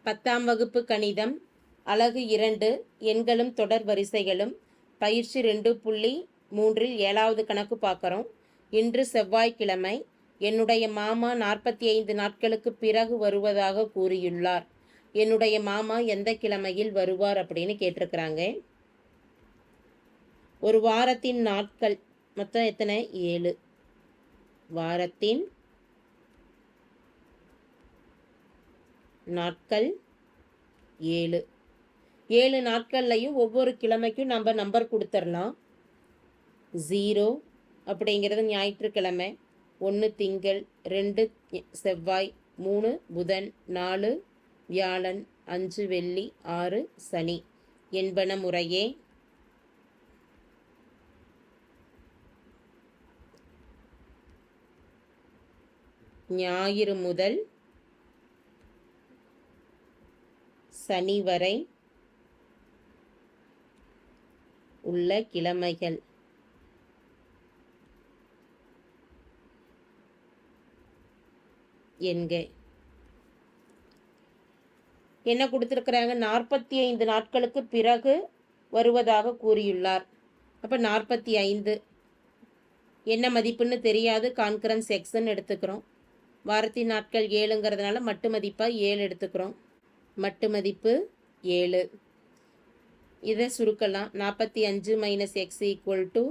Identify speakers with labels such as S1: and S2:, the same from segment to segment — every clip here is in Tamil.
S1: 10ஆம் வகுப்பு கணிதம் அலகு 2 எண்களும் தொடர் வரிசைகளும் பயிற்சி 2.3 7வது கணக்கு பார்க்குறோம். இன்று செவ்வாய்க்கிழமை. என்னுடைய மாமா 45 நாட்களுக்கு பிறகு வருவதாக கூறியுள்ளார். என்னுடைய மாமா எந்த கிழமையில் வருவார் அப்படின்னு கேட்டிருக்கிறாங்க. ஒரு வாரத்தின் நாட்கள் மொத்தம் எத்தனை? 7. வாரத்தின் நாட்கள் 7. 7 நாட்கள்லையும் ஒவ்வொரு கிழமைக்கும் நம்ம நம்பர் கொடுத்துடலாம். 0 அப்படிங்கிறது ஞாயிற்றுக்கிழமை, 1 திங்கள், 2 செவ்வாய், 3 புதன், 4 வியாழன், 5 வெள்ளி, 6 சனி என்பன முறையே ஞாயிறு முதல் சனி வரை உள்ள கிழமைகள். என்க என்ன கொடுத்துருக்குறாங்க? 45 நாட்களுக்கு பிறகு வருவதாக கூறியுள்ளார். அப்போ 45 என்ன மதிப்புன்னு தெரியாது, கான்கரன்ஸ் எக்ஸ்ன்னு எடுத்துக்கிறோம். வாரத்தின் நாட்கள் 7ங்கிறதுனால மட்டு மதிப்பாக 7 எடுத்துக்கிறோம். மட்டு மதிப்பு 7. இதை சுருக்கலாம். 45 மைனஸ் எக்ஸ் ஈக்குவல் டு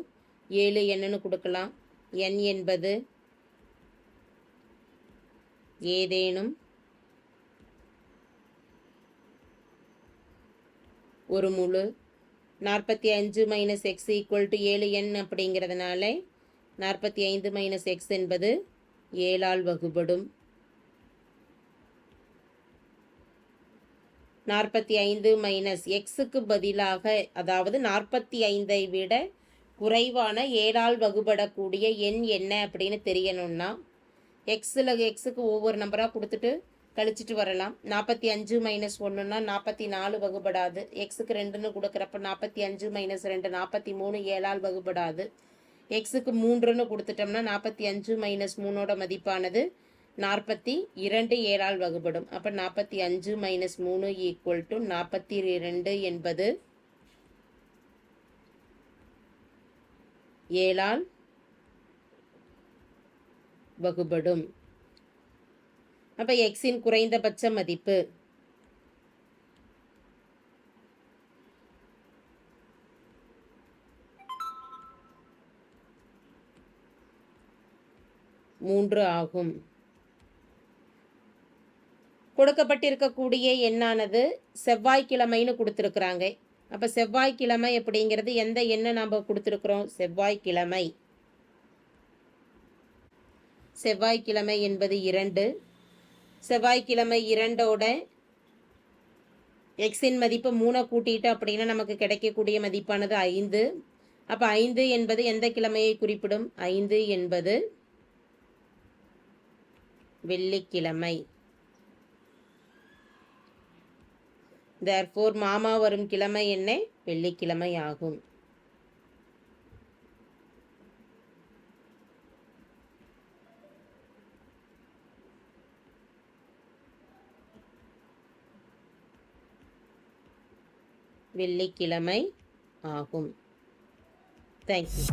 S1: 7 என்னன்னு கொடுக்கலாம். n என்பது ஏதேனும் ஒரு முழு. 45 minus X equal to 7n அப்படிங்கிறதுனால 45 மைனஸ் எக்ஸ் என்பது 7ஆல் வகுபடும். 45 மைனஸ் எக்ஸுக்கு பதிலாக, அதாவது 45ஐ விட குறைவான 7ஆல் வகுபடக்கூடிய எண் என்ன அப்படின்னு தெரியணும்னா எக்ஸுக்கு ஒவ்வொரு நம்பராக கொடுத்துட்டு கழிச்சிட்டு வரலாம். 45 மைனஸ் 1ன்னா 44 வகுபடாது. எக்ஸுக்கு 2ன்னு கொடுக்குறப்ப 45 மைனஸ் 2 43 7ஆல் வகுபடாது. எக்ஸுக்கு 3ன்னு கொடுத்துட்டோம்னா 45 மைனஸ் 3ஓட மதிப்பானது 42 7ஆல் வகுபடும். அப்போ 45 மைனஸ் 3 ஈக்குவல் டு 42 என்பது 7ஆல் வகுபடும். அப்போ எக்ஸின் குறைந்தபட்ச மதிப்பு 3 ஆகும். கொடுக்கப்பட்டிருக்கக்கூடிய எண்ணானது செவ்வாய்க்கிழமைன்னு கொடுத்துருக்குறாங்க. அப்போ செவ்வாய்க்கிழமை அப்படிங்கிறது எந்த எண்ணை நாம் கொடுத்துருக்குறோம்? செவ்வாய்க்கிழமை. செவ்வாய்க்கிழமை என்பது 2. செவ்வாய்க்கிழமை 2ஓட எக்ஸின் மதிப்பு 3 கூட்டிட்டு அப்படின்னா நமக்கு கிடைக்கக்கூடிய மதிப்பானது 5. அப்போ 5 என்பது எந்த கிழமையை குறிப்பிடும்? 5 என்பது வெள்ளிக்கிழமை. therefore மாமா வரும் கிழமை என்ன? வெள்ளிக்கிழமை ஆகும். வெள்ளிக்கிழமை ஆகும். தேங்க்யூ.